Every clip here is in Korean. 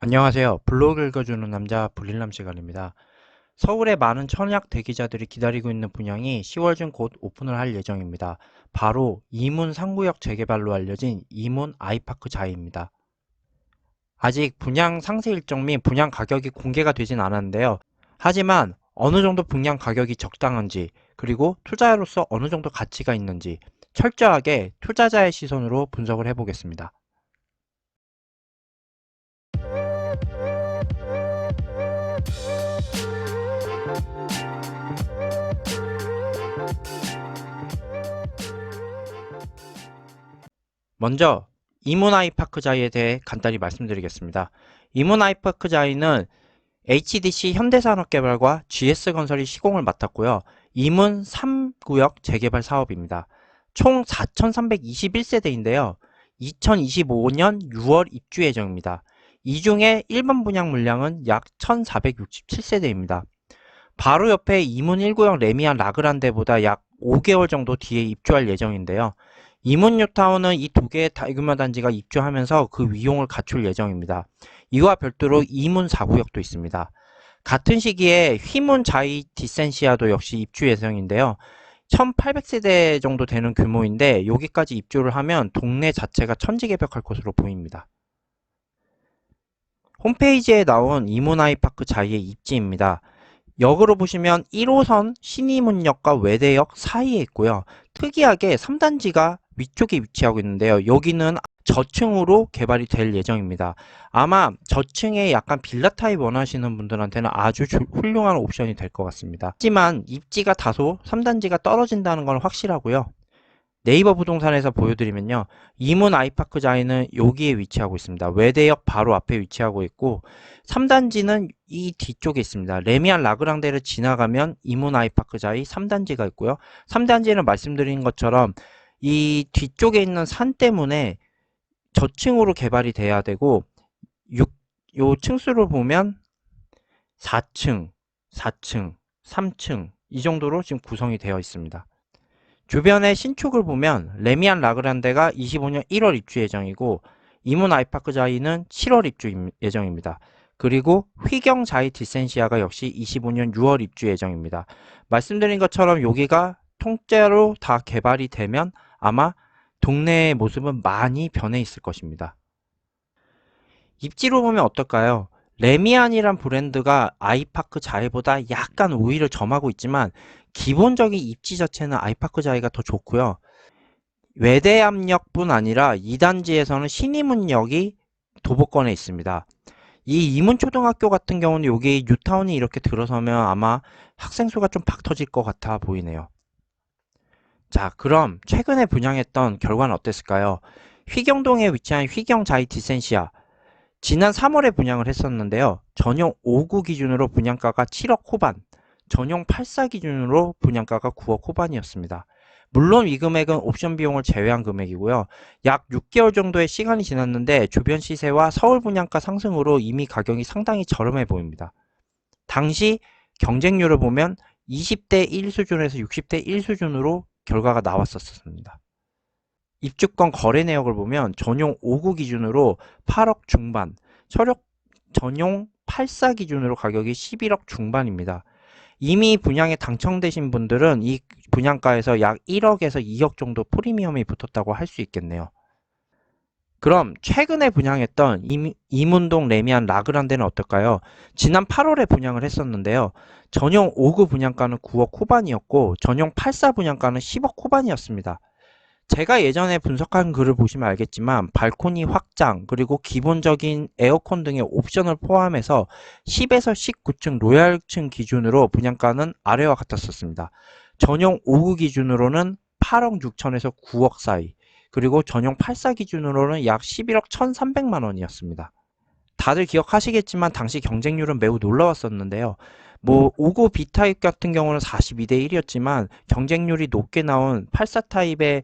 안녕하세요. 블로그 읽어주는 남자 불일남 시간입니다. 서울의 많은 청약 대기자들이 기다리고 있는 분양이 10월 중 곧 오픈을 할 예정입니다. 바로 이문 상구역 재개발로 알려진 이문 아이파크 자이입니다. 아직 분양 상세 일정 및 분양 가격이 공개가 되진 않았는데요. 하지만 어느 정도 분양 가격이 적당한지, 그리고 투자로서 어느 정도 가치가 있는지 철저하게 투자자의 시선으로 분석을 해보겠습니다. 먼저 이문 아이파크자이에 대해 간단히 말씀드리겠습니다. 이문 아이파크자이는 HDC 현대산업개발과 GS건설이 시공을 맡았고요. 이문 3구역 재개발 사업입니다. 총 4,321세대인데요. 2025년 6월 입주 예정입니다. 이 중에 일반 분양 물량은 약 1,467세대입니다. 바로 옆에 이문 1구역 레미안 라그란데보다 약 5개월 정도 뒤에 입주할 예정인데요. 이문 뉴타운은 이 두 개의 대규모 단지가 입주하면서 그 위용을 갖출 예정입니다. 이와 별도로 이문 4구역도 있습니다. 같은 시기에 휘문 자이 디센시아도 역시 입주 예정인데요. 1800세대 정도 되는 규모인데 여기까지 입주를 하면 동네 자체가 천지개벽할 것으로 보입니다. 홈페이지에 나온 이문 아이파크 자이의 입지입니다. 역으로 보시면 1호선 신이문역과 외대역 사이에 있고요. 특이하게 3단지가 위쪽에 위치하고 있는데요. 여기는 저층으로 개발이 될 예정입니다. 아마 저층에 약간 빌라 타입 원하시는 분들한테는 아주 훌륭한 옵션이 될 것 같습니다. 하지만 입지가 다소 3단지가 떨어진다는 건 확실하고요. 네이버 부동산에서 보여드리면요. 이문 아이파크 자이는 여기에 위치하고 있습니다. 외대역 바로 앞에 위치하고 있고 3단지는 이 뒤쪽에 있습니다. 레미안 라그랑데를 지나가면 이문 아이파크 자이 3단지가 있고요. 3단지는 말씀드린 것처럼 이 뒤쪽에 있는 산 때문에 저층으로 개발이 돼야 되고 요 층수를 보면 4층, 4층, 3층 이 정도로 지금 구성이 되어 있습니다. 주변의 신축을 보면 레미안 라그란데가 25년 1월 입주 예정이고 이문 아이파크 자이는 7월 입주 예정입니다. 그리고 휘경 자이 디센시아가 역시 25년 6월 입주 예정입니다. 말씀드린 것처럼 여기가 통째로 다 개발이 되면 아마 동네의 모습은 많이 변해 있을 것입니다. 입지로 보면 어떨까요? 레미안이란 브랜드가 아이파크 자이보다 약간 우위를 점하고 있지만 기본적인 입지 자체는 아이파크 자이가 더 좋고요. 외대암역뿐 아니라 2단지에서는 신이문역이 도보권에 있습니다. 이 이문초등학교 같은 경우는 여기 뉴타운이 이렇게 들어서면 아마 학생 수가 좀 박 터질 것 같아 보이네요. 자, 그럼 최근에 분양했던 결과는 어땠을까요? 휘경동에 위치한 휘경 자이 디센시아 지난 3월에 분양을 했었는데요. 전용 5구 기준으로 분양가가 7억 후반, 전용 84 기준으로 분양가가 9억 후반이었습니다. 물론 이 금액은 옵션 비용을 제외한 금액이고요. 약 6개월 정도의 시간이 지났는데 주변 시세와 서울 분양가 상승으로 이미 가격이 상당히 저렴해 보입니다. 당시 경쟁률을 보면 20대 1 수준에서 60대 1 수준으로 결과가 나왔었습니다. 입주권 거래 내역을 보면 전용 5구 기준으로 8억 중반, 전용 84 기준으로 가격이 11억 중반입니다. 이미 분양에 당첨되신 분들은 이 분양가에서 약 1억에서 2억 정도 프리미엄이 붙었다고 할 수 있겠네요. 그럼 최근에 분양했던 이문동 레미안 라그란데는 어떨까요? 지난 8월에 분양을 했었는데요. 전용 5구 분양가는 9억 후반이었고 전용 84 분양가는 10억 후반이었습니다. 제가 예전에 분석한 글을 보시면 알겠지만 발코니 확장 그리고 기본적인 에어컨 등의 옵션을 포함해서 10에서 19층 로얄층 기준으로 분양가는 아래와 같았었습니다. 전용 5구 기준으로는 8억 6천에서 9억 사이 그리고 전용 84 기준으로는 약 11억 1,300만 원이었습니다. 다들 기억하시겠지만 당시 경쟁률은 매우 놀라웠었는데요. 5구 B타입 같은 경우는 42대 1이었지만 경쟁률이 높게 나온 84 타입의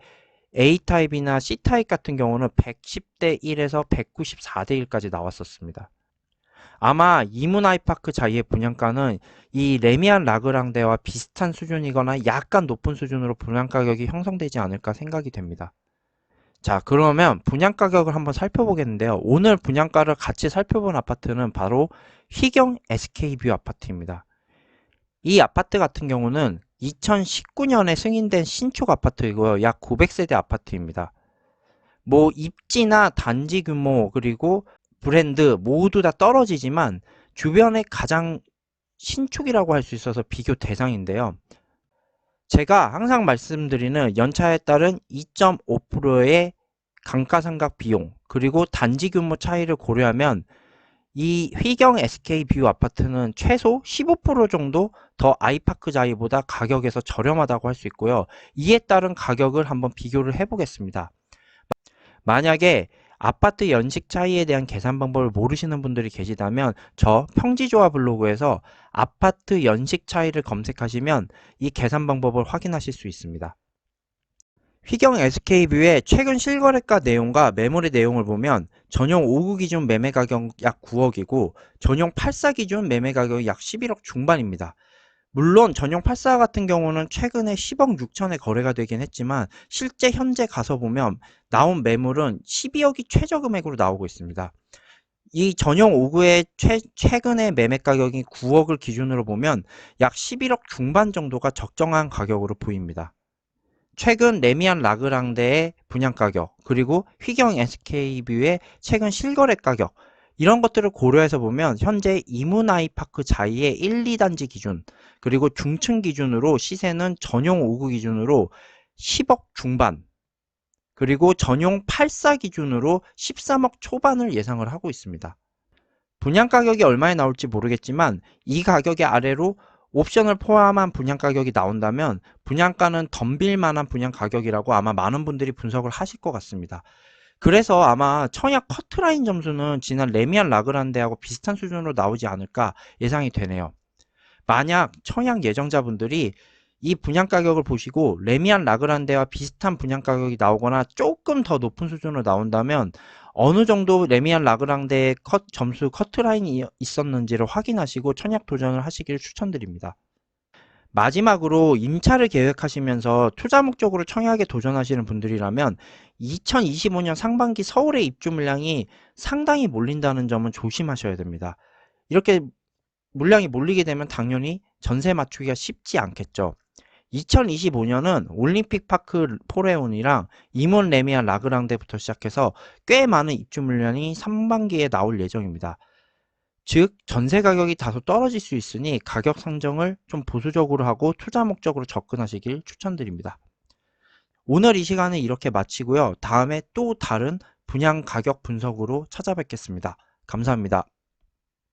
A타입이나 C타입 같은 경우는 110대 1에서 194대 1까지 나왔었습니다. 아마 이문 아이파크 자이의 분양가는 이 레미안 라그랑데와 비슷한 수준이거나 약간 높은 수준으로 분양 가격이 형성되지 않을까 생각이 됩니다. 자, 그러면 분양가격을 한번 살펴보겠는데요. 오늘 분양가를 같이 살펴본 아파트는 바로 휘경 SK뷰 아파트입니다. 이 아파트 같은 경우는 2019년에 승인된 신축 아파트이고요. 약 900세대 아파트입니다. 뭐 입지나 단지 규모 그리고 브랜드 모두 다 떨어지지만 주변에 가장 신축이라고 할 수 있어서 비교 대상인데요. 제가 항상 말씀드리는 연차에 따른 2.5%의 감가상각 비용 그리고 단지 규모 차이를 고려하면 이 휘경 SK뷰 아파트는 최소 15% 정도 더 아이파크자이보다 가격에서 저렴하다고 할 수 있고요. 이에 따른 가격을 한번 비교를 해보겠습니다. 만약에 아파트 연식 차이에 대한 계산 방법을 모르시는 분들이 계시다면 저 평지조합 블로그에서 아파트 연식 차이를 검색하시면 이 계산 방법을 확인하실 수 있습니다. 휘경 SK뷰의 최근 실거래가 내용과 매물의 내용을 보면 전용 5구 기준 매매 가격 약 9억이고 전용 84 기준 매매 가격이 약 11억 중반입니다. 물론 전용 84 같은 경우는 최근에 10억 6천에 거래가 되긴 했지만 실제 현재 가서 보면 나온 매물은 12억이 최저 금액으로 나오고 있습니다. 이 전용 5구의 최근의 매매 가격이 9억을 기준으로 보면 약 11억 중반 정도가 적정한 가격으로 보입니다. 최근 레미안 라그랑데의 분양가격, 그리고 휘경 SK뷰의 최근 실거래 가격, 이런 것들을 고려해서 보면 현재 이문아이파크 자이의 1, 2단지 기준, 그리고 중층 기준으로 시세는 전용 5구 기준으로 10억 중반, 그리고 전용 84 기준으로 13억 초반을 예상을 하고 있습니다. 분양가격이 얼마에 나올지 모르겠지만 이 가격의 아래로 옵션을 포함한 분양가격이 나온다면 분양가는 덤빌 만한 분양가격이라고 아마 많은 분들이 분석을 하실 것 같습니다. 그래서 아마 청약 커트라인 점수는 지난 레미안 라그란데하고 비슷한 수준으로 나오지 않을까 예상이 되네요. 만약 청약 예정자분들이 이 분양가격을 보시고 레미안 라그란데와 비슷한 분양가격이 나오거나 조금 더 높은 수준으로 나온다면 어느 정도 레미안 라그랑데의 점수 커트라인이 있었는지를 확인하시고 청약 도전을 하시길 추천드립니다. 마지막으로 임차를 계획하시면서 투자 목적으로 청약에 도전하시는 분들이라면 2025년 상반기 서울의 입주 물량이 상당히 몰린다는 점은 조심하셔야 됩니다. 이렇게 물량이 몰리게 되면 당연히 전세 맞추기가 쉽지 않겠죠. 2025년은 올림픽파크 포레온이랑 이문 레미안 라그랑데부터 시작해서 꽤 많은 입주 물량이 상반기에 나올 예정입니다. 즉 전세 가격이 다소 떨어질 수 있으니 가격 상정을 좀 보수적으로 하고 투자 목적으로 접근하시길 추천드립니다. 오늘 이 시간은 이렇게 마치고요. 다음에 또 다른 분양 가격 분석으로 찾아뵙겠습니다. 감사합니다.